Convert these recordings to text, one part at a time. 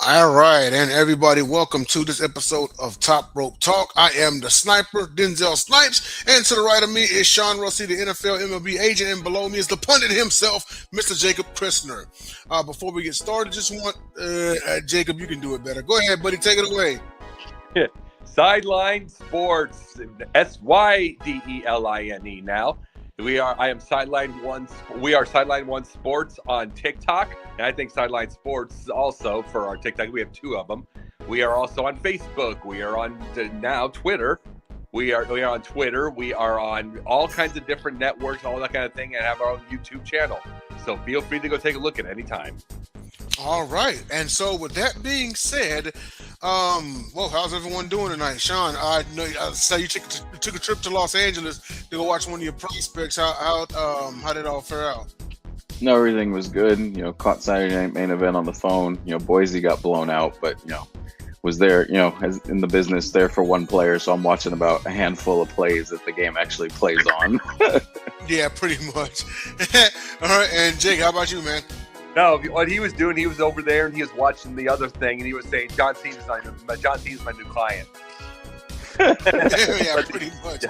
All right, and everybody, welcome to this episode of Top Rope Talk. I am the sniper, Denzel Snipes, and to the right of me is Sean Rossi, the NFL MLB agent, and below me is the pundit himself, Mr. Jacob Christner. Before we get started, just want Jacob, you can do it better. Go ahead, buddy, take it away. Sideline Sports, Sydeline now. I am Sideline One. We are Sideline One Sports on TikTok, and I think Sideline Sports also for our TikTok. We have two of them. We are also on Facebook. We are on now Twitter. We are on Twitter. We are on all kinds of different networks, all that kind of thing, and have our own YouTube channel. So feel free to go take a look at any time. All right, and so with that being said, well, how's everyone doing tonight? Sean, I know I saw you took a trip to Los Angeles to go watch one of your prospects. How did it all fare out? No, everything was good. Caught Saturday night main event on the phone. Boise got blown out, but was there. As in the business there for one player, so I'm watching about a handful of plays that the game actually plays on. Yeah, pretty much. All right, and Jake, how about you, man? No, what he was doing, he was over there and he was watching the other thing, and he was saying, John Cena's my new client. Yeah, pretty much.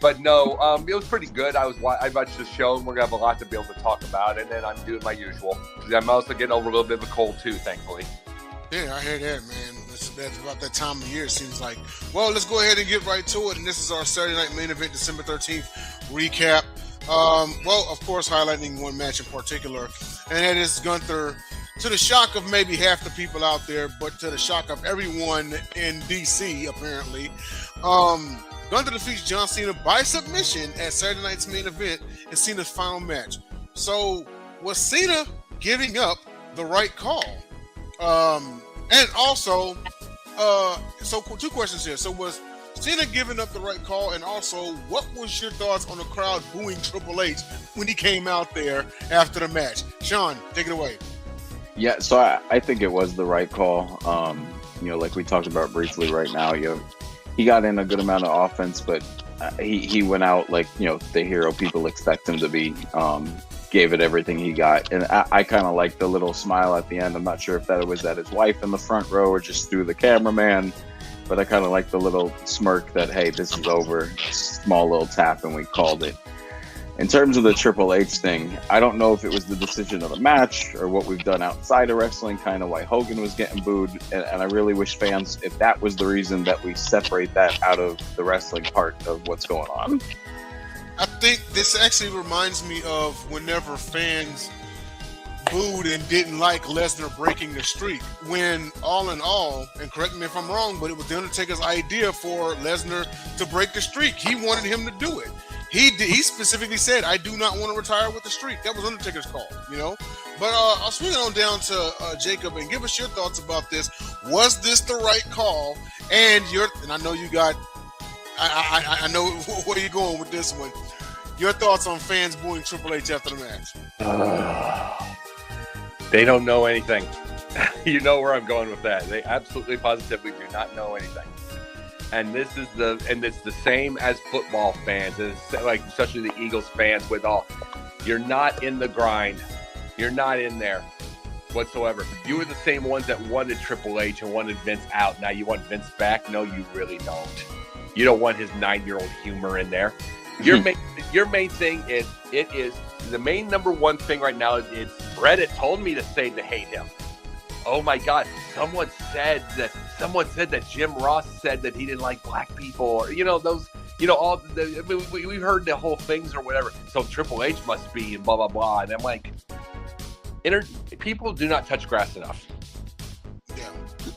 But no, it was pretty good. I watched the show, and we're gonna have a lot to be able to talk about. And then I'm doing my usual. I'm also getting over a little bit of a cold too, thankfully. Yeah, I hear that, man. That's about that time of year, it seems like. Well, let's go ahead and get right to it. And this is our Saturday night main event, December 13th recap. Well, of course, highlighting one match in particular, and that is Gunther, to the shock of maybe half the people out there, but to the shock of everyone in DC, apparently. Gunther defeats John Cena by submission at Saturday night's main event in Cena's final match. So, was Cena giving up the right call? And also, so two questions here. So, was Cena giving up the right call, and also, what was your thoughts on the crowd booing Triple H when he came out there after the match? Sean, take it away. Yeah, so I think it was the right call. Like we talked about briefly right now, he got in a good amount of offense, but he went out like, the hero people expect him to be, gave it everything he got. And I kind of like the little smile at the end. I'm not sure if that was at his wife in the front row or just through the cameraman. But I kind of like the little smirk that, hey, this is over. Small little tap, and we called it. In terms of the Triple H thing, I don't know if it was the decision of the match or what we've done outside of wrestling, kind of why Hogan was getting booed. And I really wish fans, if that was the reason, that we separate that out of the wrestling part of what's going on. I think this actually reminds me of whenever fans booed and didn't like Lesnar breaking the streak, when all in all, and correct me if I'm wrong, but it was The Undertaker's idea for Lesnar to break the streak. He wanted him to do it. He specifically said, I do not want to retire with the streak. That was Undertaker's call, But I'll swing it on down to Jacob and give us your thoughts about this. Was this the right call? And I know you got, I know where you're going with this one. Your thoughts on fans booing Triple H after the match? They don't know anything. You know where I'm going with that. They absolutely positively do not know anything. And it's the same as football fans, like especially the Eagles fans you're not in the grind. You're not in there whatsoever. You were the same ones that wanted Triple H and wanted Vince out. Now you want Vince back? No, you really don't. You don't want his 9-year-old humor in there. Your main thing is the main number one thing right now is Reddit told me to hate him. Oh my God! Someone said that Jim Ross said that he didn't like black people, or we've heard the whole things or whatever. So Triple H must be and blah blah blah. And I'm like, people do not touch grass enough. Yeah,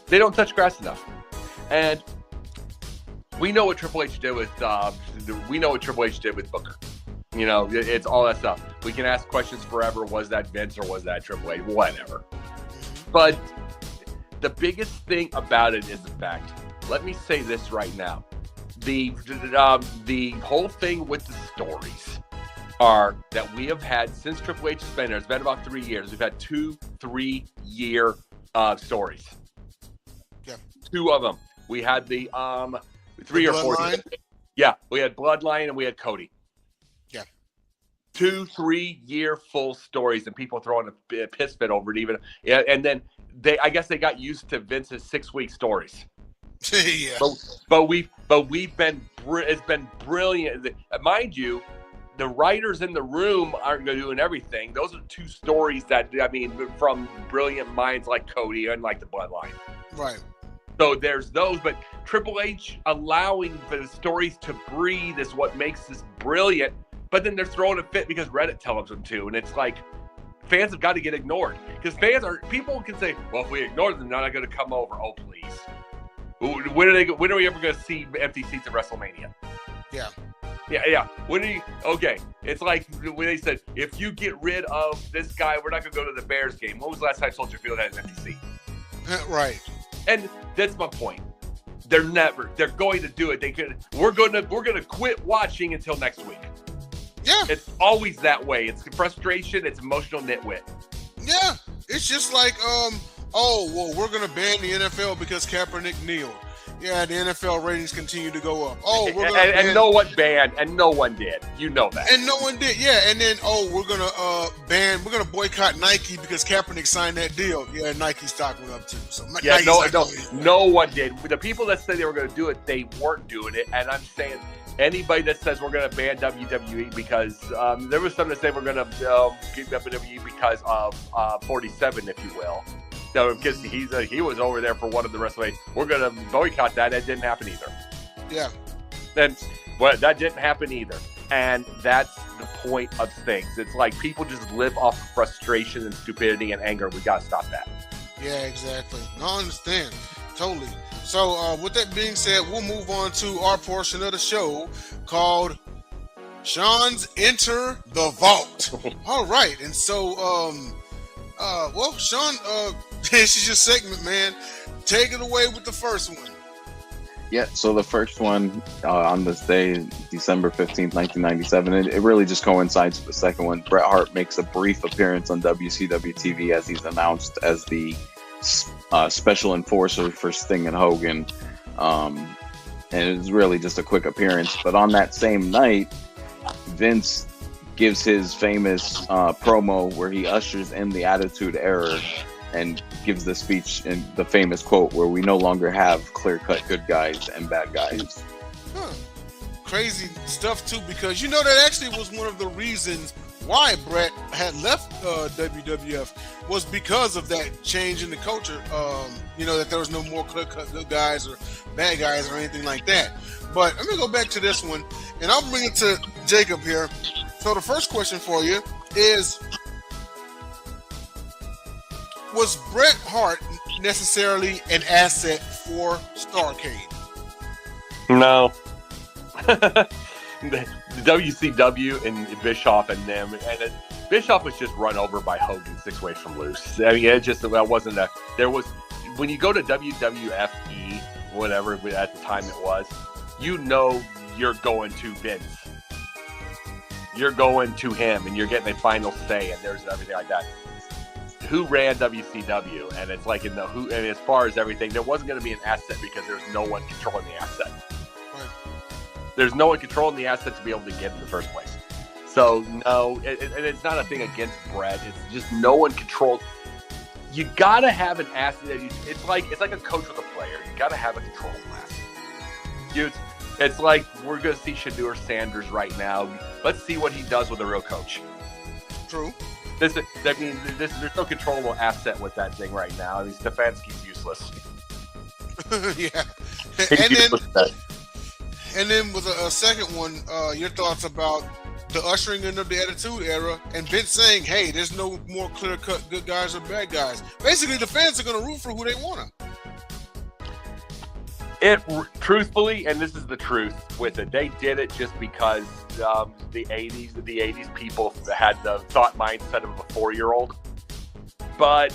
they don't touch grass enough, and we know what Triple H did with Booker. It's all that stuff. We can ask questions forever. Was that Vince or was that Triple H? Whatever. But the biggest thing about it is the fact. Let me say this right now: the whole thing with the stories are that we have had since Triple H has been there. It's been about 3 years. We've had 2 3-year stories. Yeah, 2 of them. We had the 3 or 4. Yeah, we had Bloodline and we had Cody. Yeah. 2-3 year full stories and people throwing a piss fit over it even. Yeah, and then I guess they got used to Vince's 6-week stories. Yeah. But we've been it's been brilliant. Mind you, the writers in the room aren't doing everything. Those are 2 stories that, I mean, from brilliant minds like Cody and like the Bloodline. Right. So there's those, but Triple H allowing the stories to breathe is what makes this brilliant. But then they're throwing a fit because Reddit tells them to, and it's like fans have got to get ignored because people can say, well, if we ignore them, they're not going to come over. Oh, please. When are we ever going to see empty seats at WrestleMania? Yeah. Yeah. Okay. It's like when they said, if you get rid of this guy, we're not going to go to the Bears game. When was the last time Soldier Field had an empty seat? Right. And that's my point. They're going to do it. We're going to quit watching until next week. Yeah. It's always that way. It's frustration. It's emotional nitwit. Yeah. It's just like, we're going to ban the NFL because Kaepernick kneeled. Yeah, the NFL ratings continue to go up. We're going to and no one banned, and no one did. You know that. And no one did. Yeah, and then we're gonna boycott Nike because Kaepernick signed that deal. Yeah, Nike stock went up too. So yeah, no one did. The people that said they were going to do it, they weren't doing it. And I'm saying anybody that says we're going to ban WWE because there was some that say we're going to keep WWE because of 47, if you will. No, because he was over there for one of the WrestleMania. We're going to boycott that. That didn't happen either. Yeah. Then, that didn't happen either. And that's the point of things. It's like people just live off of frustration and stupidity and anger. We got to stop that. Yeah, exactly. No, I understand. Totally. So, with that being said, we'll move on to our portion of the show called Sean's Enter the Vault. All right. And so, Sean, this is your segment, man. Take it away with the first one. Yeah, so the first one on this day, December 15th, 1997, it really just coincides with the second one. Bret Hart makes a brief appearance on WCW TV as he's announced as the special enforcer for Sting and Hogan. And it's really just a quick appearance. But on that same night, Vince gives his famous promo where he ushers in the Attitude Era and gives the speech and the famous quote where we no longer have clear-cut good guys and bad guys. Crazy stuff too, because that actually was one of the reasons why Bret had left WWF was because of that change in the culture. That there was no more clear-cut good guys or bad guys or anything like that. But let me go back to this one, and I'll bring it to Jacob here. So the first question for you is, was Bret Hart necessarily an asset for Starrcade? No. The WCW and Bischoff and them, and Bischoff was just run over by Hogan 6 ways from loose. I mean, that wasn't when you go to WWFE, whatever at the time it was, you're going to Vince. You're going to him, and you're getting a final say, and there's everything like that. Who ran WCW? And it's like and as far as everything, there wasn't going to be an asset because there's no one controlling the asset. Right. There's no one controlling the asset to be able to get in the first place. So no, and it's not a thing against Bret. It's just no one controls. You got to have an asset. It's like a coach with a player. You got to have a control asset. It's like we're going to see Shadur Sanders right now. Let's see what he does with a real coach. True. There's no controllable asset with that thing right now. I mean, Stefanski's useless. Yeah. And then with a second one, your thoughts about the ushering in of the Attitude Era and Vince saying, hey, there's no more clear-cut good guys or bad guys. Basically, the fans are going to root for who they want to. Truthfully, and this is the truth with it, they did it just because the 80s people had the thought mindset of a 4-year-old. But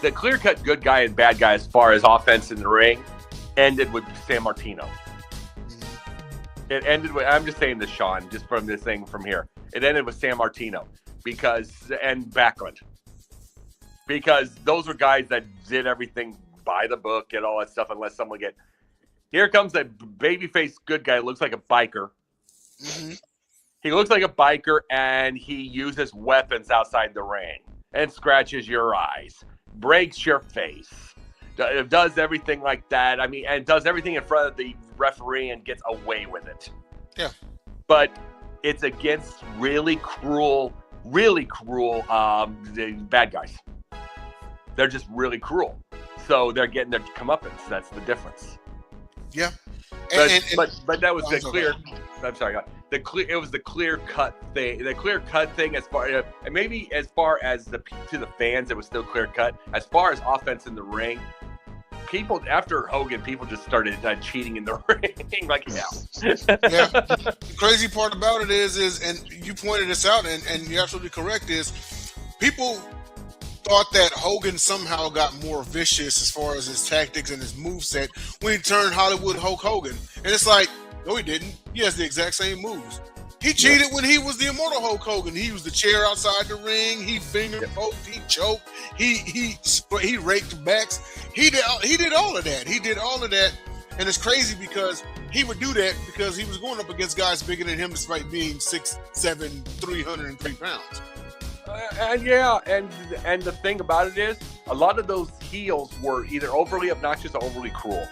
the clear-cut good guy and bad guy as far as offense in the ring ended with San Martino. It ended with, I'm just saying this, Sean, just from this thing from here. It ended with San Martino and Backlund. Because those were guys that did everything by the book and all that stuff unless someone here comes a babyface good guy, looks like a biker. Mm-hmm. He looks like a biker, and he uses weapons outside the ring and scratches your eyes, breaks your face, does everything like that. I mean, and does everything in front of the referee and gets away with it. Yeah. But it's against really cruel bad guys. They're just really cruel. So they're getting their comeuppance. That's the difference. Yeah. But that was the clear. I'm sorry. It was the clear cut thing. The clear cut thing, as far and maybe as far as to the fans, it was still clear cut. As far as offense in the ring, people after Hogan, people just started cheating in the ring. Like, yeah. Yeah. The crazy part about it is, and you pointed this out, and you're absolutely correct. Is people thought that Hogan somehow got more vicious as far as his tactics and his moveset when he turned Hollywood Hulk Hogan. And it's like, no, he didn't. He has the exact same moves. He cheated when he was the Immortal Hulk Hogan. He used the chair outside the ring. He finger poked. He choked. He raked backs. He did all of that. He did all of that. And it's crazy because he would do that because he was going up against guys bigger than him despite being 6'7", 303 pounds. And the thing about it is, a lot of those heels were either overly obnoxious or overly cruel.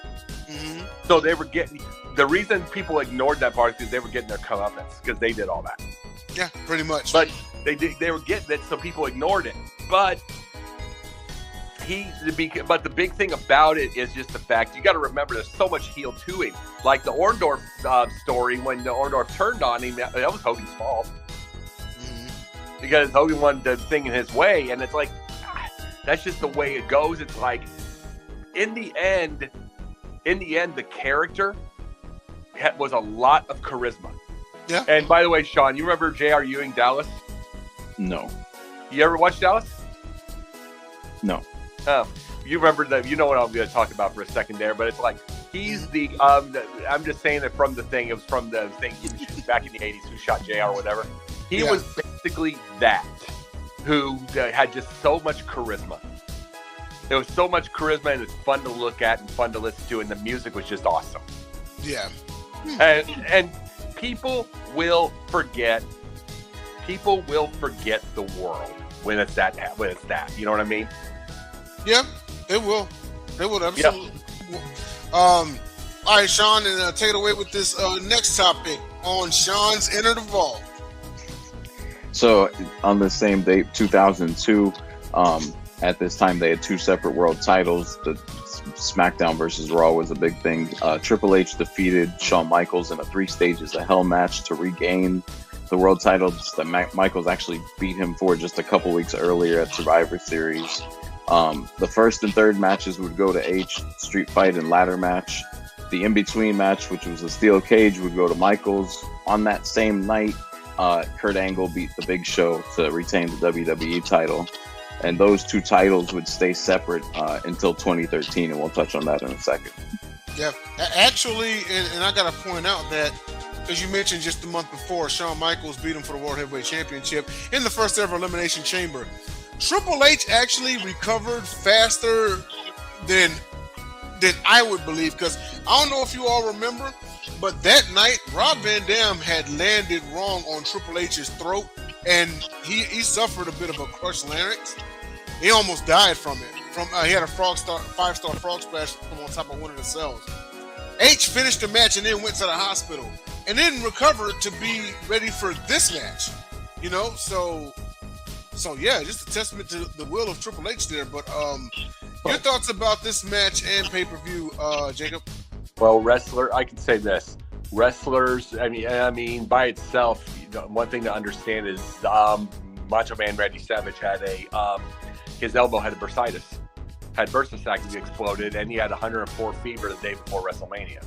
Mm-hmm. So they were getting. The reason people ignored that part is because they were getting their comeuppance because they did all that. Yeah, pretty much. But they were getting it, so people ignored it. But the big thing about it is just the fact you got to remember there's so much heel to him. Like the Orndorff story, when the Orndorff turned on him, that was Hogan's fault. Because Hogan wanted the thing in his way, and it's like, that's just the way it goes. It's like, in the end, the character was a lot of charisma. Yeah. And by the way, Sean, you remember J.R. Ewing, Dallas? No. You ever watch Dallas? No. Oh, you remember that? You know what I'm going to talk about for a second there, but it's like, he's I'm just saying it from the thing. It was from the thing back in the 80s who shot JR or whatever. He was basically that, who had just so much charisma. There was so much charisma, and it's fun to look at and fun to listen to, and the music was just awesome. Yeah. And people will forget. People will forget the world when it's that. You know what I mean? Yeah, they will. They will absolutely. Yep. All right, Sean, and take it away with this next topic on Sean's Enter the Vault. So on the same date, 2002, at this time they had two separate world titles. The SmackDown versus Raw was a big thing. Triple H defeated Shawn Michaels in a 3 stages of hell match to regain the world titles that Michaels actually beat him for just a couple weeks earlier at Survivor Series. The first and third matches would go to H, street fight and ladder match. The in-between match, which was a steel cage, would go to Michaels. On that same night, Kurt Angle beat The Big Show to retain the WWE title. And those two titles would stay separate until 2013, and we'll touch on that in a second. Yeah, actually, and I got to point out that, as you mentioned just the month before, Shawn Michaels beat him for the World Heavyweight Championship in the first ever Elimination Chamber. Triple H actually recovered faster than I would believe, because I don't know if you all remember, but that night Rob Van Dam had landed wrong on Triple H's throat, and he suffered a bit of a crushed larynx. He almost died from it. He had a 5-star frog splash from on top of one of the cells. H finished the match and then went to the hospital and then recovered to be ready for this match. You know, so yeah, just a testament to the will of Triple H there. But your thoughts about this match and pay-per-view, Jacob? Well, I can say this. Wrestlers, I mean, by itself, one thing to understand is Macho Man Randy Savage had his elbow had bursitis, had bursitis exploded, and he had 104 fever the day before WrestleMania.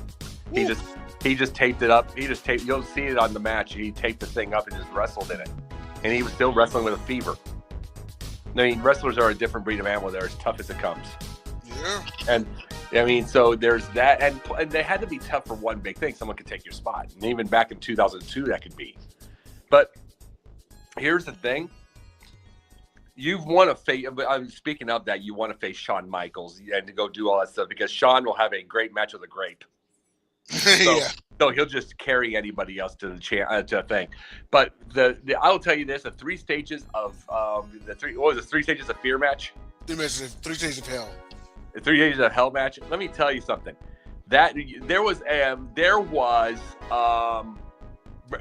Ooh. He just taped it up. You'll see it on the match. He taped the thing up and just wrestled in it, and he was still wrestling with a fever. I mean, wrestlers are a different breed of animal. They're as tough as it comes. Yeah. And I mean, so there's that, and they had to be tough for one big thing. Someone could take your spot, and even back in 2002, that could be. But here's the thing: you've won a face. Speaking of that, you want to face Shawn Michaels and to go do all that stuff because Shawn will have a great match with a grape. So, Yeah. so he'll just carry anybody else to the thing. But I'll tell you this: the 3 stages of what was it? 3 stages of fear match. 3 stages of hell. The 3 stages of hell match. Let me tell you something. That there was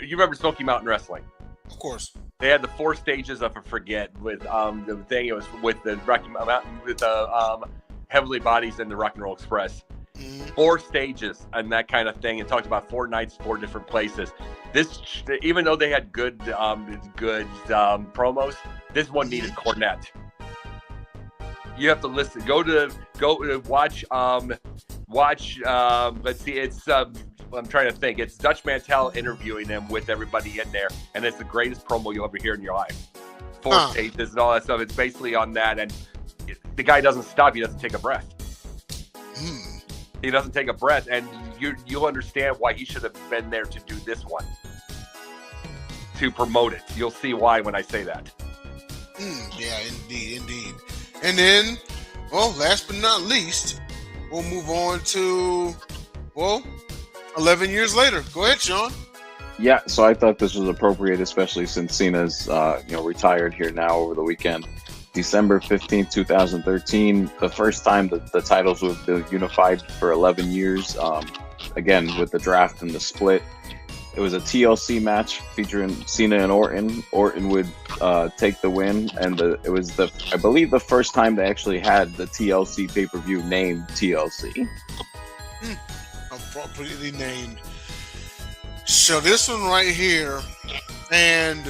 you remember Smoky Mountain Wrestling? Of course. They had the 4 stages of forget with the thing. It was with the Rocky Mountain with the Heavenly Bodies and the Rock and Roll Express. 4 stages and that kind of thing. It talked about 4 nights, 4 different places. This, even though they had good promos, this one needed Cornette. You have to listen. Go watch. Let's see. It's I'm trying to think. It's Dutch Mantel interviewing him with everybody in there, and it's the greatest promo you'll ever hear in your life. 4 stages and all that stuff. It's basically on that, and the guy doesn't stop. He doesn't take a breath. He doesn't take a breath, and you'll understand why he should have been there to do this one, to promote it. You'll see why when I say that. Yeah, indeed. And then, well, last but not least, we'll move on to, 11 years later. Go ahead, Sean. Yeah, so I thought this was appropriate, especially since Cena's retired here now over the weekend. December 15th, 2013, the first time that the titles were unified for 11 years. Again, with the draft and the split. It was a TLC match featuring Cena and Orton. Orton would take the win, and it was I believe the first time they actually had the TLC pay-per-view named TLC. Appropriately named. So this one right here, and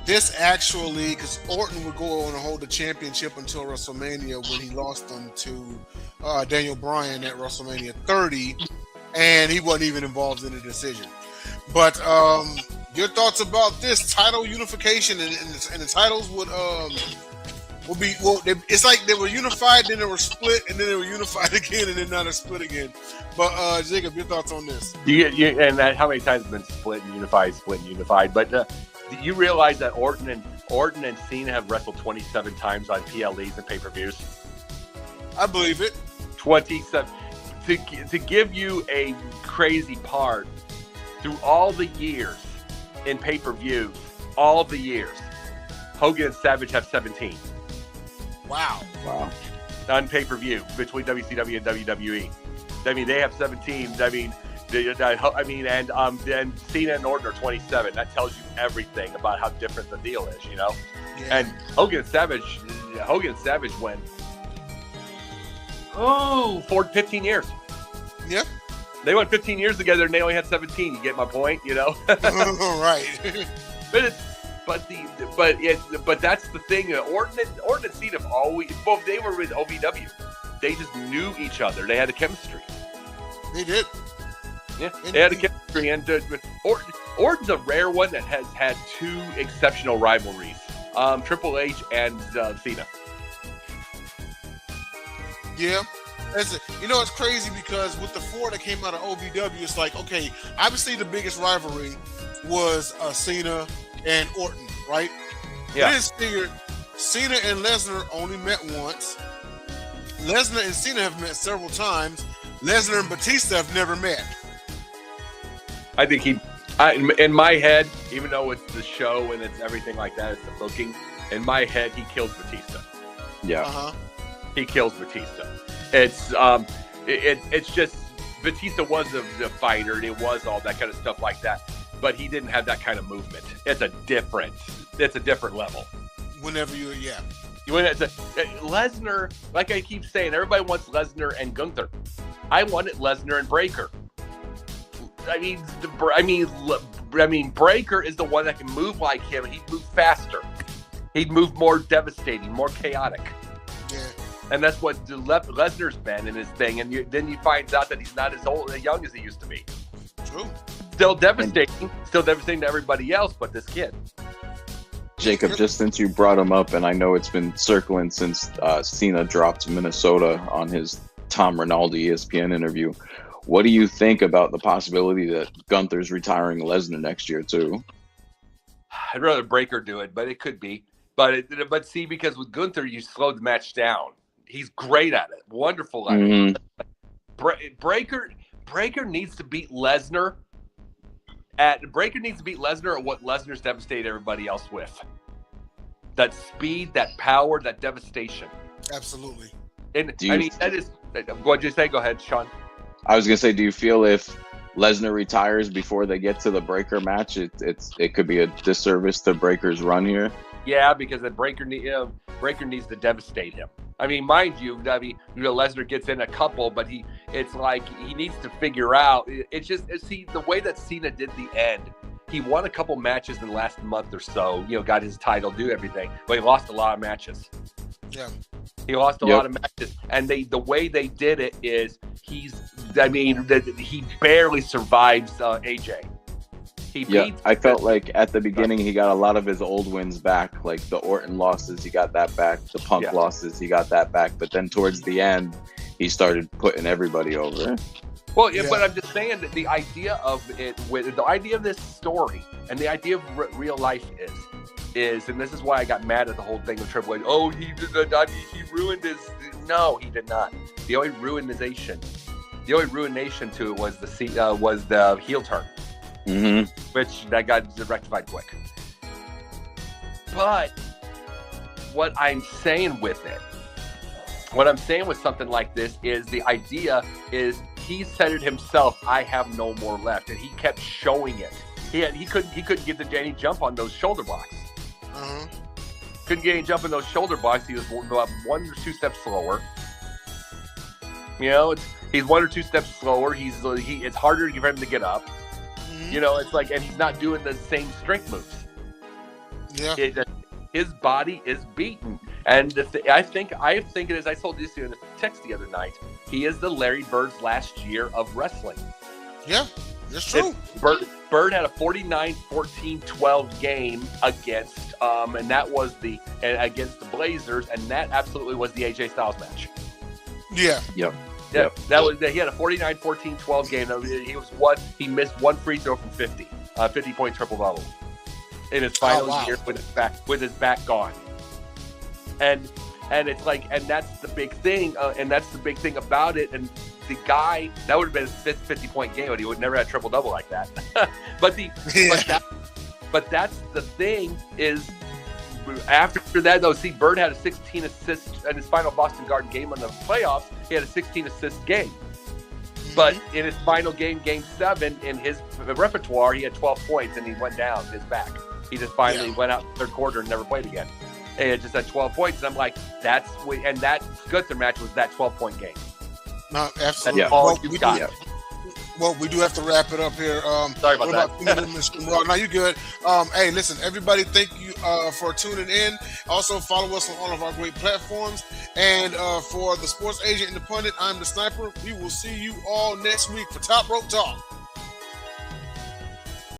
this actually, because Orton would go on and hold the championship until WrestleMania when he lost them to Daniel Bryan at WrestleMania 30, and he wasn't even involved in the decision. But your thoughts about this title unification and the titles would be it's like they were unified, then they were split, and then they were unified again, and then now they're split again. But Jacob, your thoughts on this? And that how many times have been split and unified? But do you realize that Orton and Cena have wrestled 27 times on PLEs and pay-per-views? I believe it. 27. To give you a crazy part, through all the years in pay-per-views, all the years, Hogan and Savage have 17. Wow. On pay-per-view between WCW and WWE. I mean, they have 17. I mean, then Cena and Orton are 27. That tells you everything about how different the deal is, you know? Yeah. And Hogan and Savage went, 15 years. Yep. They went 15 years together and they only had 17. You get my point, you know? Right. But that's the thing. Orton and Cena have always, both they were with OVW. They just knew each other. They had a chemistry. They did. Yeah, they had a chemistry. And Orton's a rare one that has had 2 exceptional rivalries. Triple H and Cena. Yeah. It's crazy because with the 4 that came out of OVW, it's like, okay, obviously the biggest rivalry was Cena and Orton, right? Yeah. It is figured Cena and Lesnar only met once. Lesnar and Cena have met several times. Lesnar and Batista have never met. I think in my head, even though it's the show and it's everything like that, it's the booking, in my head, he kills Batista. Yeah. He kills Batista. It's just Batista was the fighter and it was all that kind of stuff like that, but he didn't have that kind of movement. It's a different level. Lesnar, like I keep saying, everybody wants Lesnar and Gunther. I wanted Lesnar and Breaker. I mean, Breaker is the one that can move like him, and he'd move faster. He'd move more devastating, more chaotic. Yeah. And that's what Lesnar's been in his thing. And then you find out that he's not as young as he used to be. True. Still devastating to everybody else, but this kid. Jacob, just since you brought him up, and I know it's been circling since Cena dropped Minnesota on his Tom Rinaldi ESPN interview, what do you think about the possibility that Gunther's retiring Lesnar next year too? I'd rather Breaker do it, but it could be. But see, because with Gunther, you slow the match down. He's great at it, wonderful at it. Breaker Breaker needs to beat Lesnar at what Lesnar's devastated everybody else with. That speed, that power, that devastation. Absolutely. And that is. What'd you say? Go ahead, Sean. I was gonna say, do you feel if Lesnar retires before they get to the Breaker match, it could be a disservice to Breaker's run here? Yeah, because the Breaker needs to devastate him. I mean, mind you, Lesnar gets in a couple, but it's like he needs to figure out. See, the way that Cena did the end, he won a couple matches in the last month or so. Got his title, do everything, but he lost a lot of matches. Yeah, he lost a lot of matches, and the way they did it is he barely survives AJ. I felt like at the beginning he got a lot of his old wins back, like the Orton losses, he got that back. The Punk losses, he got that back. But then towards the end, he started putting everybody over. Well, but I'm just saying that the idea of this story and the idea of real life is, and this is why I got mad at the whole thing with Triple H. Oh, he ruined his. No, he did not. The only ruination to it was the heel turn. Mm-hmm. Which that got rectified quick. But what I'm saying with something like this is the idea is he said it himself. I have no more left, and he kept showing it. He couldn't get any jump on those shoulder blocks. Uh-huh. Couldn't get any jump in those shoulder blocks. He was about 1 or 2 steps slower. He's 1 or 2 steps slower. It's harder for him to get up. It's like, and he's not doing the same strength moves. Yeah, his body is beaten, and I think it is. I told you in a text the other night. He is the Larry Bird's last year of wrestling. Yeah, that's true. Bird had a 49-14-12 game against, and that was against the Blazers, and that absolutely was the AJ Styles match. Yeah. Yep. Yeah, he had a 49-14-12 game. He missed one free throw from 50, 50-point triple-double in his final year with his back gone. And it's like, and that's the big thing, about it. And the guy, that would have been his fifth 50-point game, but he would never have triple-double like that. but that's the thing is. After that, though, Bird had a 16 assists in his final Boston Garden game in the playoffs. He had a 16 assist game. But in his final game, Game 7, in his repertoire, he had 12 points and he went down his back. He just finally went out in the third quarter and never played again. And it just had 12 points. And I'm like, that Gunther match was that 12-point game. No, absolutely. That's all you got. Well, we do have to wrap it up here. Sorry about that. No, you good. Hey, listen, everybody, thank you for tuning in. Also, follow us on all of our great platforms. And for the Sports Agent Independent, I'm the Sniper. We will see you all next week for Top Rope Talk.